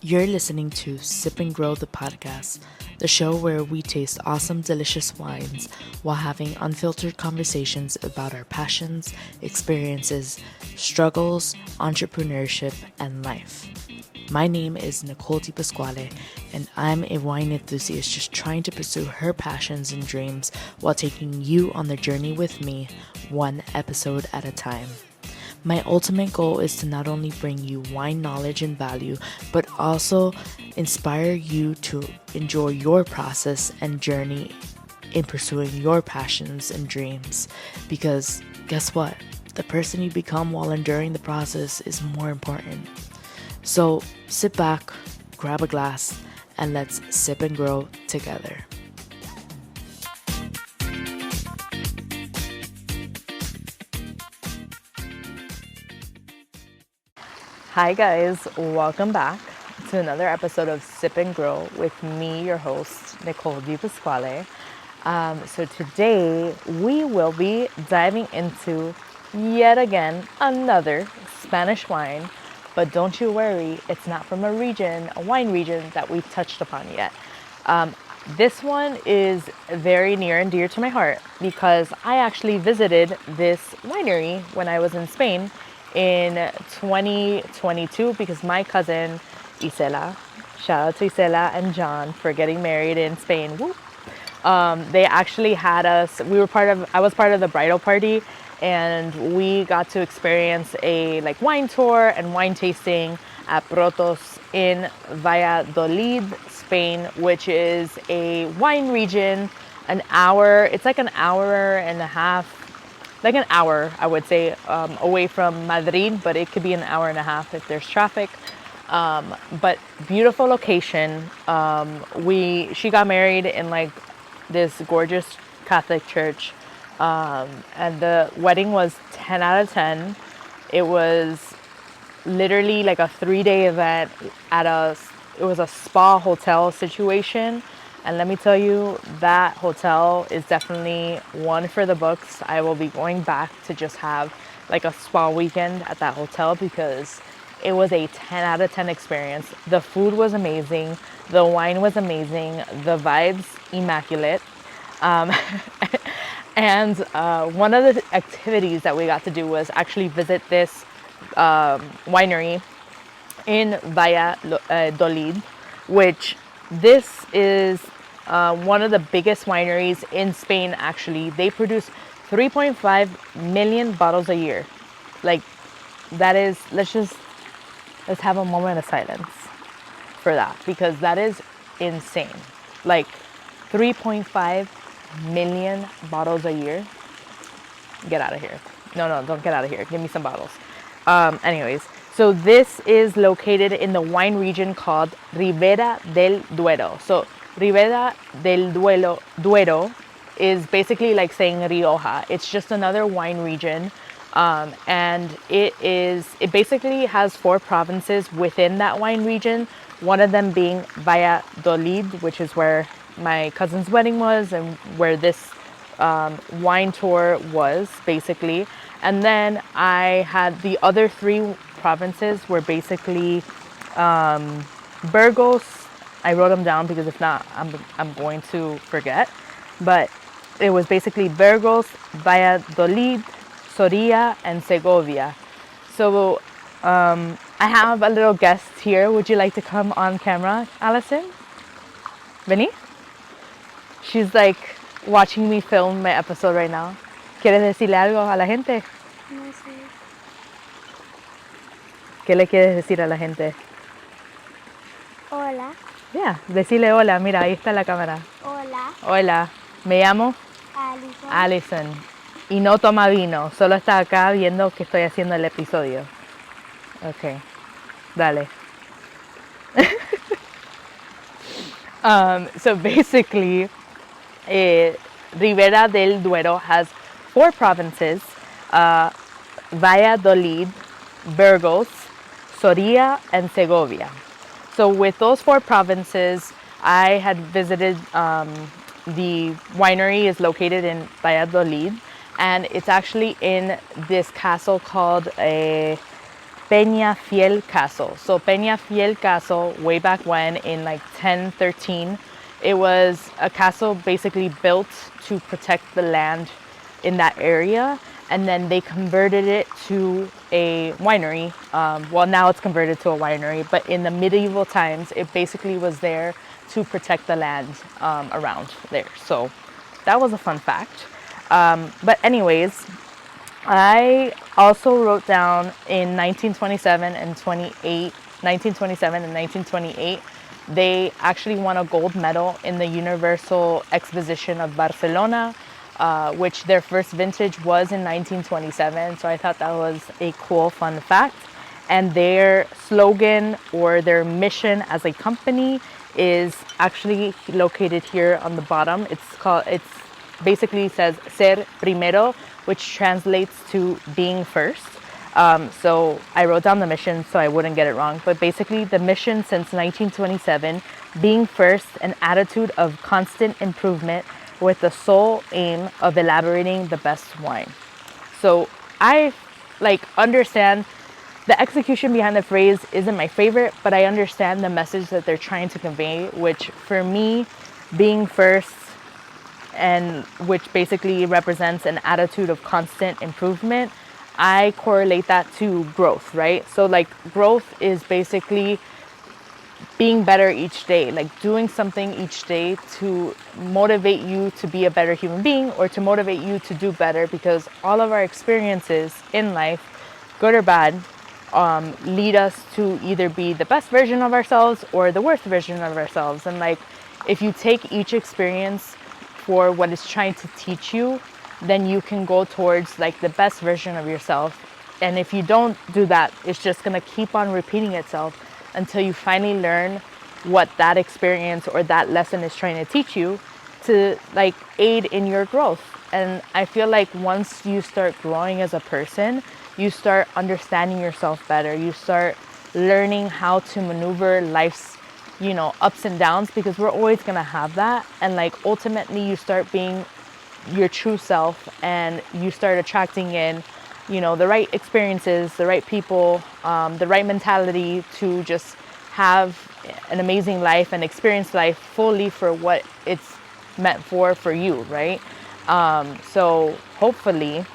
You're listening to Sip and Grow the podcast, the show where we taste awesome, delicious wines while having unfiltered conversations about our passions, experiences, struggles, entrepreneurship, and life. My name is Nicole Di Pasquale, and I'm a wine enthusiast just trying to pursue her passions and dreams while taking you on the journey with me, one episode at a time. My ultimate goal is to not only bring you wine knowledge and value, but also inspire you to enjoy your process and journey in pursuing your passions and dreams. Because guess what? The person you become while enduring the process is more important. So sit back, grab a glass, and let's sip and grow together. Hi guys, welcome back to another episode of Sip and Grow with me, your host, Nicole Di Pasquale. So today we will be diving into yet again another Spanish wine, but don't you worry, it's not from a wine region that we've touched upon yet. This one is very near and dear to my heart because I actually visited this winery when I was in Spain in 2022 because my cousin Isela, shout out to Isela and John for getting married in Spain. Woo. They actually had us. I was part of the bridal party, and we got to experience a wine tour and wine tasting at Protos in Valladolid, Spain, which is a wine region. It's like an hour and a half. Like an hour, I would say, away from Madrid, but it could be an hour and a half if there's traffic. But beautiful location. She got married in this gorgeous Catholic church, and the wedding was 10 out of 10. It was literally like a 3-day event it was a spa hotel situation. And let me tell you, that hotel is definitely one for the books. I will be going back to just have a spa weekend at that hotel because it was a 10 out of 10 experience. The food was amazing. The wine was amazing. The vibes, immaculate. And one of the activities that we got to do was actually visit this winery in Valladolid, which this is one of the biggest wineries in Spain. Actually, they produce 3.5 million bottles a year. That is, let's have a moment of silence for that, because that is insane. 3.5 million bottles a year. Get out of here. No, don't get out of here. Give me some bottles. Anyways, so this is located in the wine region called Ribera del Duero. So Ribera del Duero is basically like saying Rioja. It's just another wine region. And it basically has 4 provinces within that wine region. One of them being Valladolid, which is where my cousin's wedding was and where this wine tour was basically. And then I had the other 3 provinces were basically Burgos. I wrote them down because if not, I'm going to forget. But it was basically Burgos, Valladolid, Soria, and Segovia. So I have a little guest here. Would you like to come on camera, Allison? Vení? She's watching me film my episode right now. ¿Quieres decirle algo a la gente? No sé. ¿Qué le quieres decir a la gente? Hola. Yeah, decirle hola. Mira, ahí está la cámara. Hola. Hola, me llamo Allison. Y no toma vino, solo está acá viendo que estoy haciendo el episodio. Ok, dale. So basically, Ribera del Duero has 4 provinces: Valladolid, Burgos, Soria, and Segovia. So with those 4 provinces, I had visited the winery is located in Valladolid, and it's actually in this castle called Peñafiel Castle. So Peñafiel Castle, way back when in like 1013, it was a castle basically built to protect the land in that area, and then they converted it to a winery. Well, now it's converted to a winery, but in the medieval times, it basically was there to protect the land around there. So that was a fun fact. But anyways, I also wrote down in 1927 and 1928, they actually won a gold medal in the Universal Exposition of Barcelona, which their first vintage was in 1927. So I thought that was a cool, fun fact. And their slogan or their mission as a company is actually located here on the bottom. It's basically says ser primero, which translates to being first. So I wrote down the mission so I wouldn't get it wrong. But basically the mission since 1927, being first, an attitude of constant improvement with the sole aim of elaborating the best wine. So I understand the execution behind the phrase isn't my favorite, but I understand the message that they're trying to convey, which for me, being first, and which basically represents an attitude of constant improvement, I correlate that to growth, right? So like growth is basically being better each day, like doing something each day to motivate you to be a better human being or to motivate you to do better, because all of our experiences in life, good or bad, lead us to either be the best version of ourselves or the worst version of ourselves. And like, if you take each experience for what it's trying to teach you, then you can go towards like the best version of yourself. And if you don't do that, it's just gonna keep on repeating itself until you finally learn what that experience or that lesson is trying to teach you to like aid in your growth. And I feel like once you start growing as a person, you start understanding yourself better. You start learning how to maneuver life's, ups and downs, because we're always gonna have that. And like ultimately you start being your true self, and you start attracting in, the right experiences, the right people, the right mentality to just have an amazing life and experience life fully for what it's meant for you, right? So hopefully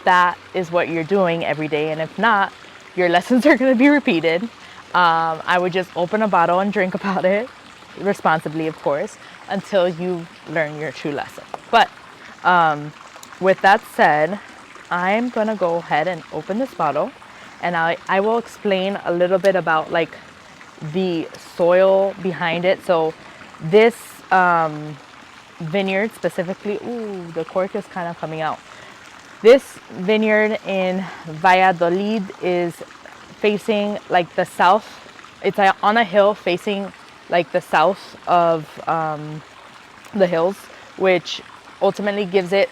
that is what you're doing every day. And if not, your lessons are going to be repeated. I would just open a bottle and drink about it, responsibly, of course, until you learn your true lesson. But with that said, I'm going to go ahead and open this bottle, and I will explain a little bit about like the soil behind it. So this vineyard specifically, ooh, the cork is kind of coming out. This vineyard in Valladolid is facing like the south. It's on a hill facing like the south of the hills, which ultimately gives it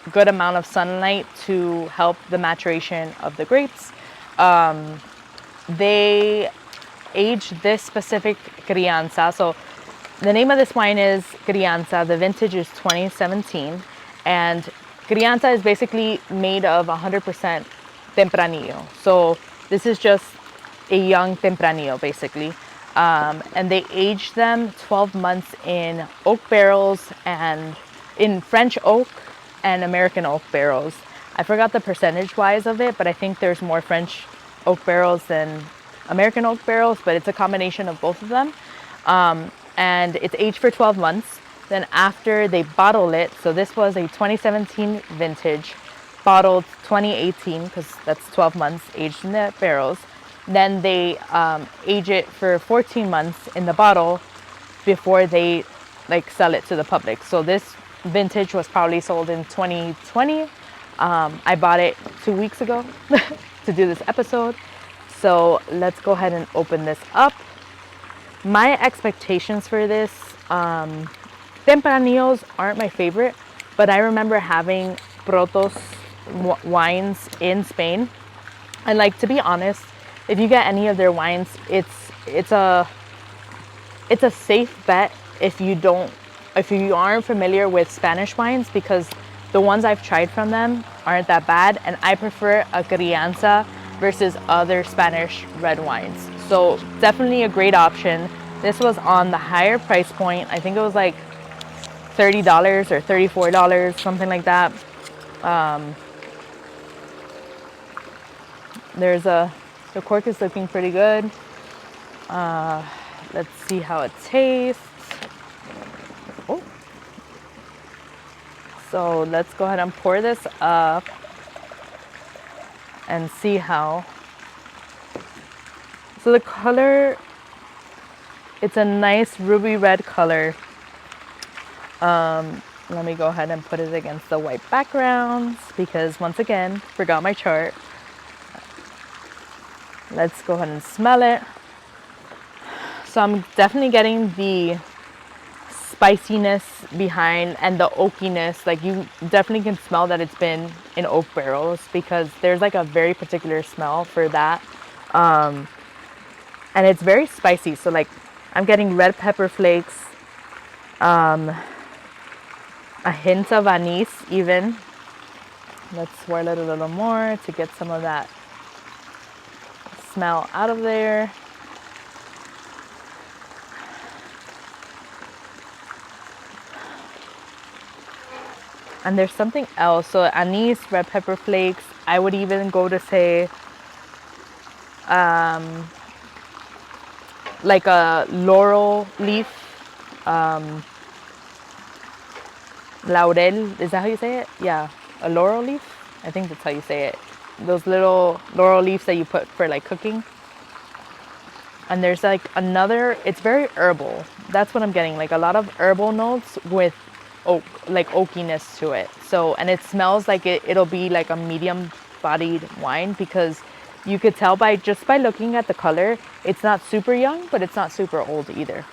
a good amount of sunlight to help the maturation of the grapes. They age this specific Crianza. So the name of this wine is Crianza. The vintage is 2017, and Crianza is basically made of 100% Tempranillo. So this is just a young Tempranillo, basically. And they aged them 12 months in oak barrels, and in French oak and American oak barrels. I forgot the percentage-wise of it, but I think there's more French oak barrels than American oak barrels, but it's a combination of both of them. And it's aged for 12 months. Then after they bottle it, so this was a 2017 vintage, bottled 2018, because that's 12 months aged in the barrels. Then they age it for 14 months in the bottle before they like sell it to the public. So this vintage was probably sold in 2020. I bought it 2 weeks ago to do this episode. So let's go ahead and open this up. My expectations for this, Tempranillos aren't my favorite, but I remember having Protos wines in Spain. And like, to be honest, if you get any of their wines, it's a safe bet if you aren't familiar with Spanish wines, because the ones I've tried from them aren't that bad, and I prefer a Crianza versus other Spanish red wines. So definitely a great option. This was on the higher price point. I think it was like $30 or $34, something like that. The cork is looking pretty good. Let's see how it tastes. Oh. So let's go ahead and pour this up and see how. So the color, it's a nice ruby red color. Let me go ahead and put it against the white backgrounds because once again, forgot my chart. Let's go ahead and smell it. So I'm definitely getting the spiciness behind and the oakiness. Like you definitely can smell that it's been in oak barrels because there's like a very particular smell for that. And it's very spicy. So like I'm getting red pepper flakes, a hint of anise even. Let's swirl it a little more to get some of that smell out of there. And there's something else. So anise, red pepper flakes. I would even go to say like a laurel leaf. Laurel, is that how you say it? Yeah, a laurel leaf. I think that's how you say it. Those little laurel leaves that you put for like cooking. And there's like another, it's very herbal. That's what I'm getting, like a lot of herbal notes with oak, like oakiness to it. So, and it smells like it'll be like a medium bodied wine because you could tell by just by looking at the color, it's not super young, but it's not super old either.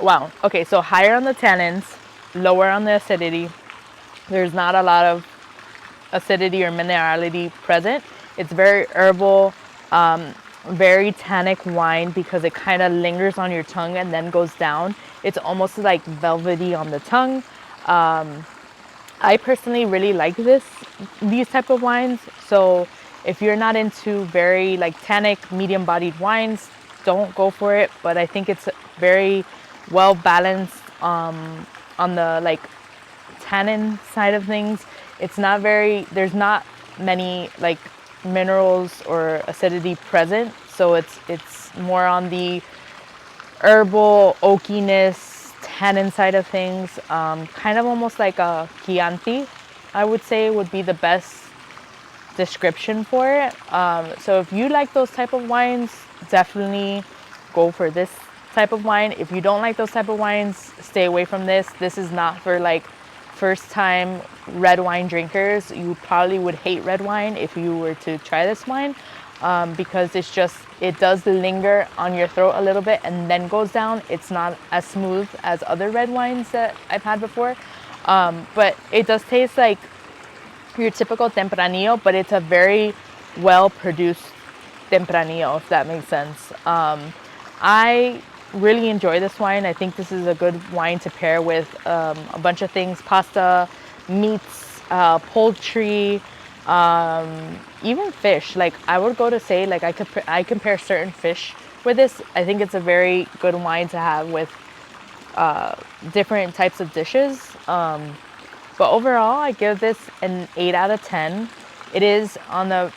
Wow. Okay, so higher on the tannins, lower on the acidity. There's not a lot of acidity or minerality present. It's very herbal, very tannic wine because it kind of lingers on your tongue and then goes down. It's almost like velvety on the tongue. I personally really like these type of wines. So if you're not into very like tannic, medium bodied wines, don't go for it. But I think it's very well balanced on the like tannin side of things. It's not very, there's not many like minerals or acidity present. So it's more on the herbal oakiness, tannin side of things. Kind of almost like a Chianti, I would say would be the best description for it. So if you like those type of wines, definitely go for this type of wine. If you don't like those type of wines, stay away from this. This is not for like first time red wine drinkers. You probably would hate red wine if you were to try this wine because it does linger on your throat a little bit and then goes down. It's not as smooth as other red wines that I've had before, but it does taste like your typical Tempranillo, but it's a very well produced Tempranillo, if that makes sense. I really enjoy this wine. I think this is a good wine to pair with a bunch of things: pasta, meats, poultry, even fish. Like I would go to say, like I compare certain fish with this. I think it's a very good wine to have with different types of dishes. But overall, I give this an 8 out of 10. It is on the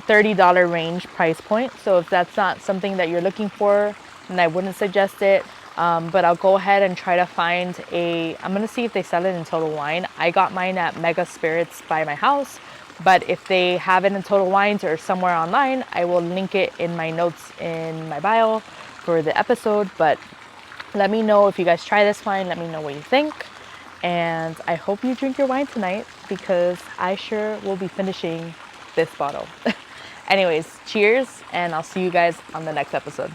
$30 range price point. So if that's not something that you're looking for, then I wouldn't suggest it. But I'll go ahead and try to find I'm going to see if they sell it in Total Wine. I got mine at Mega Spirits by my house. But if they have it in Total Wines or somewhere online, I will link it in my notes in my bio for the episode. But let me know if you guys try this wine. Let me know what you think. And I hope you drink your wine tonight because I sure will be finishing this bottle. Anyways, cheers, and I'll see you guys on the next episode.